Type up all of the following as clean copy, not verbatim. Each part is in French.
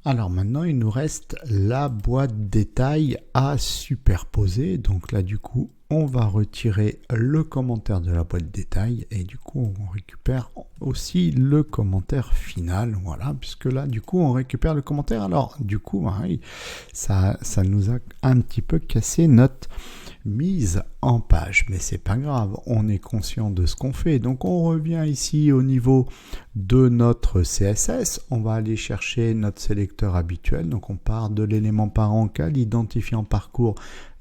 Alors maintenant, il nous reste la boîte détail à superposer. Donc là, du coup, on va retirer le commentaire de la boîte détail et du coup, on récupère aussi le commentaire final. Voilà, puisque là, du coup, on récupère le commentaire. Alors, du coup, oui, ça nous a un petit peu cassé notre mise en page, mais c'est pas grave, on est conscient de ce qu'on fait. Donc on revient ici au niveau de notre CSS, on va aller chercher notre sélecteur habituel. Donc on part de l'élément parent qu'a l'identifiant parcours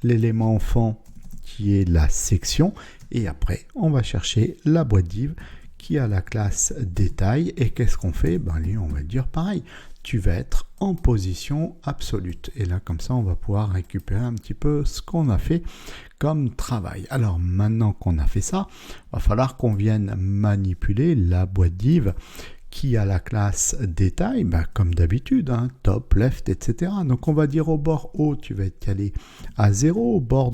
l'élément enfant qui est la section, et après on va chercher la boîte div qui a la classe détail. Et qu'est-ce qu'on fait? Ben lui, on va dire pareil, tu vas être en position absolue. Et là, comme ça, on va pouvoir récupérer un petit peu ce qu'on a fait comme travail. Alors, maintenant qu'on a fait ça, il va falloir qu'on vienne manipuler la boîte div qui a la classe détail, comme d'habitude, top, left, etc. Donc, on va dire au bord haut, tu vas être calé à 0, au bord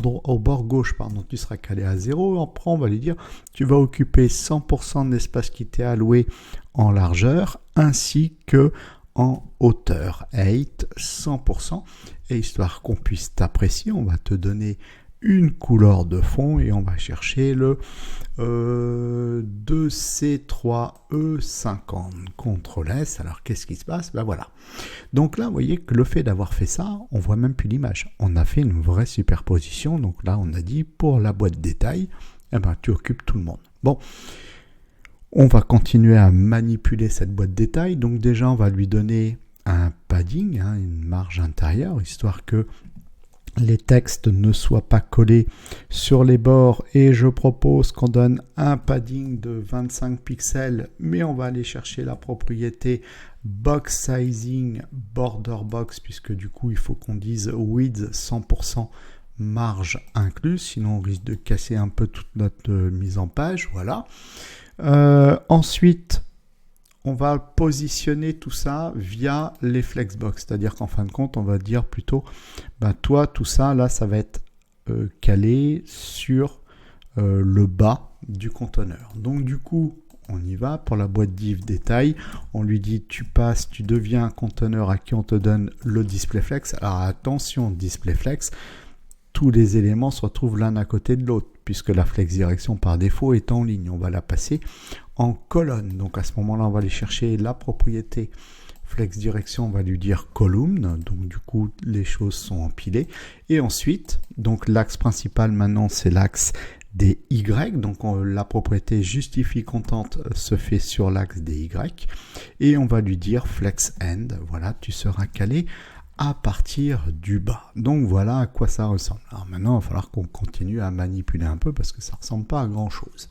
gauche, tu seras calé à 0. Après, on va lui dire, tu vas occuper 100% de l'espace qui t'est alloué en largeur, ainsi que en hauteur, 8, 100%. Et histoire qu'on puisse t'apprécier, on va te donner une couleur de fond et on va chercher le 2C3E50. CTRL S. Alors qu'est-ce qui se passe? Voilà. Donc là, vous voyez que le fait d'avoir fait ça, on voit même plus l'image. On a fait une vraie superposition. Donc là, on a dit pour la boîte détail, tu occupes tout le monde. Bon. On va continuer à manipuler cette boîte détail. Donc déjà, on va lui donner un padding, une marge intérieure, histoire que les textes ne soient pas collés sur les bords. Et je propose qu'on donne un padding de 25 pixels, mais on va aller chercher la propriété box sizing border box, puisque du coup, il faut qu'on dise width 100%. Marge incluse, sinon on risque de casser un peu toute notre mise en page. Voilà. Ensuite, on va positionner tout ça via les flexbox, c'est-à-dire qu'en fin de compte, on va dire plutôt, toi, tout ça, là, ça va être calé sur le bas du conteneur. Donc, du coup, on y va pour la boîte div détail. On lui dit, tu deviens un conteneur à qui on te donne le display flex. Alors, attention, display flex, tous les éléments se retrouvent l'un à côté de l'autre, puisque la flex direction par défaut est en ligne. On va la passer en colonne. Donc à ce moment-là, on va aller chercher la propriété flex direction, on va lui dire column. Donc du coup, les choses sont empilées. Et ensuite, donc l'axe principal maintenant, c'est l'axe des Y. Donc la propriété justifie contente se fait sur l'axe des Y. Et on va lui dire flex end. Voilà, tu seras calé à partir du bas. Donc voilà à quoi ça ressemble. Alors maintenant, il va falloir qu'on continue à manipuler un peu parce que ça ne ressemble pas à grand chose.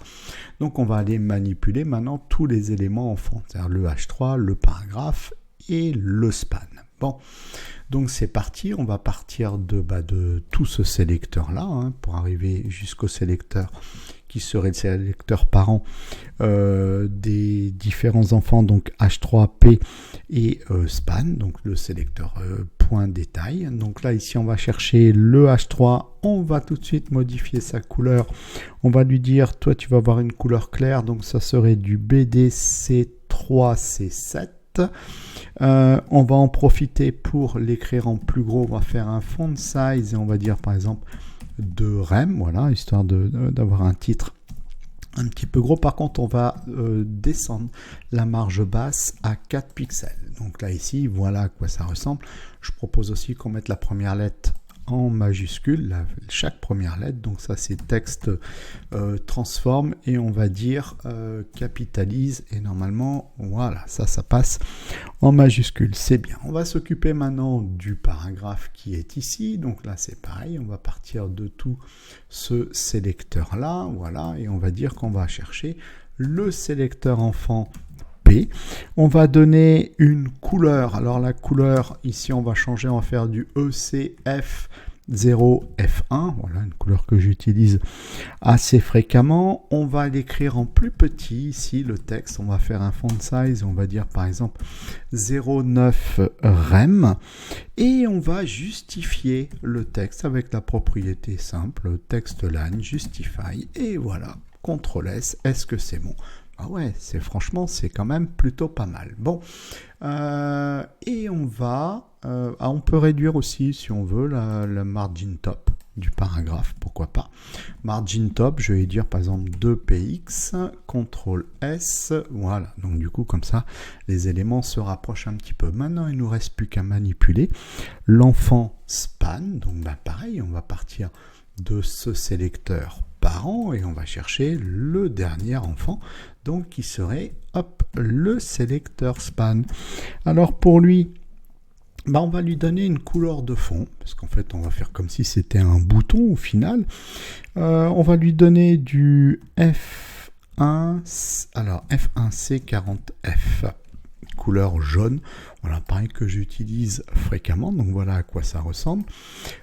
Donc on va aller manipuler maintenant tous les éléments en fond, c'est-à-dire le H3, le paragraphe et le span. Bon, donc c'est parti, on va partir de tout ce sélecteur-là pour arriver jusqu'au sélecteur qui serait le sélecteur parent des différents enfants, donc H3P et span, donc le sélecteur point détail. Donc là, ici, on va chercher le H3, on va tout de suite modifier sa couleur. On va lui dire, toi, tu vas avoir une couleur claire, donc ça serait du BDC3C7. On va en profiter pour l'écrire en plus gros, on va faire un font size et on va dire par exemple de rem, voilà, histoire d'avoir un titre un petit peu gros. Par contre, on va descendre la marge basse à 4 pixels. Donc là, ici, voilà à quoi ça ressemble. Je propose aussi qu'on mette la première lettre en majuscule, chaque première lettre. Donc ça, c'est texte transforme et on va dire capitalise. Et normalement, voilà, ça passe en majuscule. C'est bien. On va s'occuper maintenant du paragraphe qui est ici. Donc là, c'est pareil. On va partir de tout ce sélecteur-là. Voilà. Et on va dire qu'on va chercher le sélecteur enfant P. On va donner une couleur. Alors la couleur, ici on va changer, on va faire du ECF0F1. Voilà, une couleur que j'utilise assez fréquemment. On va l'écrire en plus petit ici, le texte. On va faire un font size, on va dire par exemple 09 rem. Et on va justifier le texte avec la propriété simple, texte line, justify. Et voilà, CTRL S, est-ce que c'est bon? Ah ouais, franchement, c'est quand même plutôt pas mal. Bon, et on peut réduire aussi, si on veut, le margin top du paragraphe, pourquoi pas. Margin top, je vais dire par exemple 2px, CTRL S, voilà. Donc du coup, comme ça, les éléments se rapprochent un petit peu. Maintenant, il nous reste plus qu'à manipuler l'enfant span. Donc pareil, on va partir de ce sélecteur parent et on va chercher le dernier enfant, donc qui serait le sélecteur span. Alors pour lui, on va lui donner une couleur de fond, parce qu'en fait on va faire comme si c'était un bouton au final. On va lui donner du F1, alors F1C40F, couleur jaune. Voilà, pareil que j'utilise fréquemment, donc voilà à quoi ça ressemble.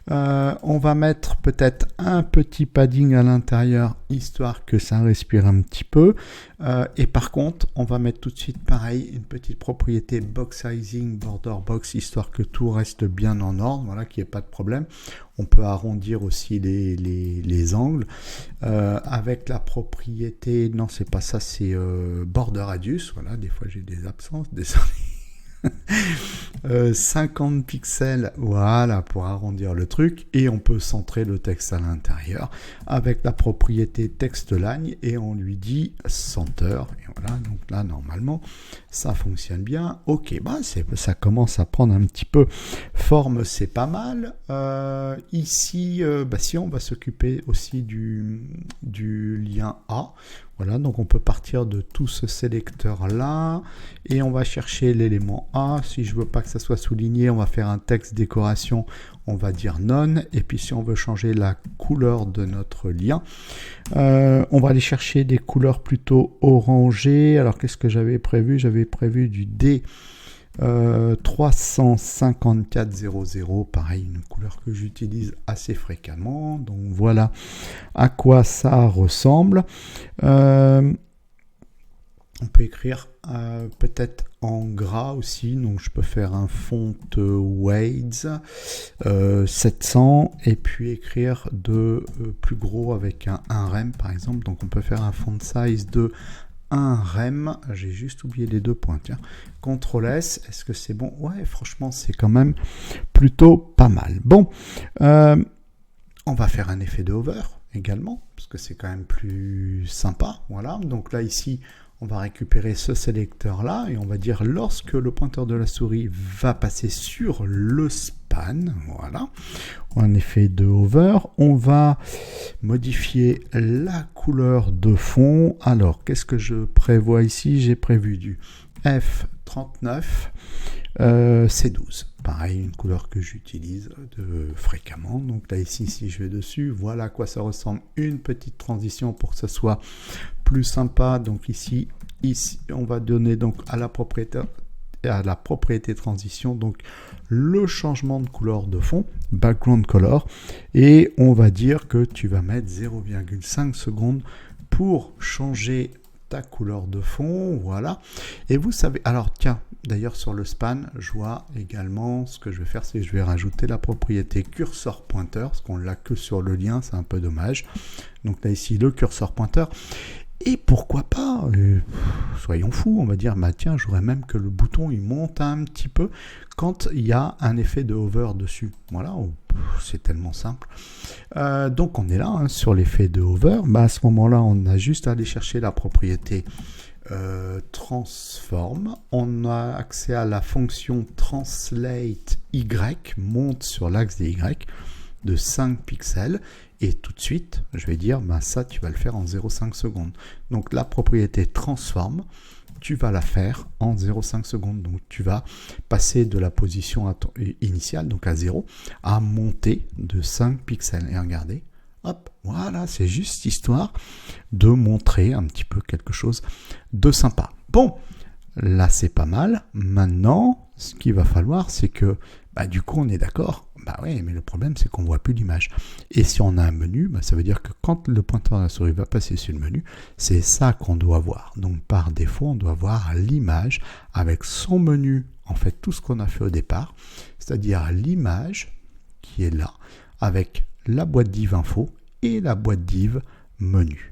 On va mettre peut-être un petit padding à l'intérieur, histoire que ça respire un petit peu. Et par contre, on va mettre tout de suite, pareil, une petite propriété box sizing, border box, histoire que tout reste bien en ordre, voilà, qu'il n'y ait pas de problème. On peut arrondir aussi les angles. Avec la propriété, non, c'est pas ça, c'est border radius. Voilà, des fois j'ai des absences, désolé. 50 pixels, voilà, pour arrondir le truc, et on peut centrer le texte à l'intérieur avec la propriété textline et on lui dit center, et voilà, donc là normalement ça fonctionne bien. Ok, ça commence à prendre un petit peu forme, c'est pas mal. Ici, si on va s'occuper aussi du lien A. Voilà, donc on peut partir de tout ce sélecteur là et on va chercher l'élément A. Si je veux pas que ça soit souligné, on va faire un texte décoration, on va dire none. Et puis si on veut changer la couleur de notre lien, on va aller chercher des couleurs plutôt orangées. Alors qu'est-ce que j'avais prévu? J'avais prévu du D 35400, pareil, une couleur que j'utilise assez fréquemment. Donc voilà à quoi ça ressemble. On peut écrire peut-être en gras aussi, donc je peux faire un font weights 700 et puis écrire de plus gros avec un rem par exemple. Donc on peut faire un font size de 1 rem, j'ai juste oublié les deux points, tiens. CTRL S, est-ce que c'est bon? Ouais, franchement, c'est quand même plutôt pas mal. Bon, on va faire un effet de hover également, parce que c'est quand même plus sympa. Voilà, donc là, ici, on va récupérer ce sélecteur-là, et on va dire lorsque le pointeur de la souris va passer sur le span, voilà, un effet de hover, on va modifier la couleur de fond. Alors, qu'est-ce que je prévois ici? J'ai prévu du F39, C12. Pareil, une couleur que j'utilise fréquemment. Donc là, ici, si je vais dessus, voilà à quoi ça ressemble. Une petite transition pour que ce soit plus sympa. Donc ici, on va donner donc à la propriété transition, donc le changement de couleur de fond, background color, et on va dire que tu vas mettre 0,5 secondes pour changer ta couleur de fond, voilà. Et vous savez, alors tiens, d'ailleurs sur le span, je vois également, ce que je vais faire, c'est que je vais rajouter la propriété curseur pointeur, parce qu'on l'a que sur le lien, c'est un peu dommage. Donc là ici, le curseur pointeur. Et pourquoi pas, soyons fous, on va dire, tiens, j'aurais même que le bouton il monte un petit peu quand il y a un effet de hover dessus. Voilà, c'est tellement simple. Donc on est là sur l'effet de hover. À ce moment-là, on a juste à aller chercher la propriété transform. On a accès à la fonction translate Y, monte sur l'axe des Y de 5 pixels. Et tout de suite, je vais dire, ça, tu vas le faire en 0,5 secondes. Donc, la propriété transform, tu vas la faire en 0,5 secondes. Donc, tu vas passer de la position initiale, donc à 0, à monter de 5 pixels. Et regardez, hop, voilà, c'est juste histoire de montrer un petit peu quelque chose de sympa. Bon, là, c'est pas mal. Maintenant, ce qu'il va falloir, c'est que, du coup, on est d'accord. Oui, mais le problème, c'est qu'on ne voit plus l'image. Et si on a un menu, ça veut dire que quand le pointeur de la souris va passer sur le menu, c'est ça qu'on doit voir. Donc, par défaut, on doit voir l'image avec son menu, en fait, tout ce qu'on a fait au départ, c'est-à-dire l'image qui est là, avec la boîte div info et la boîte div menu.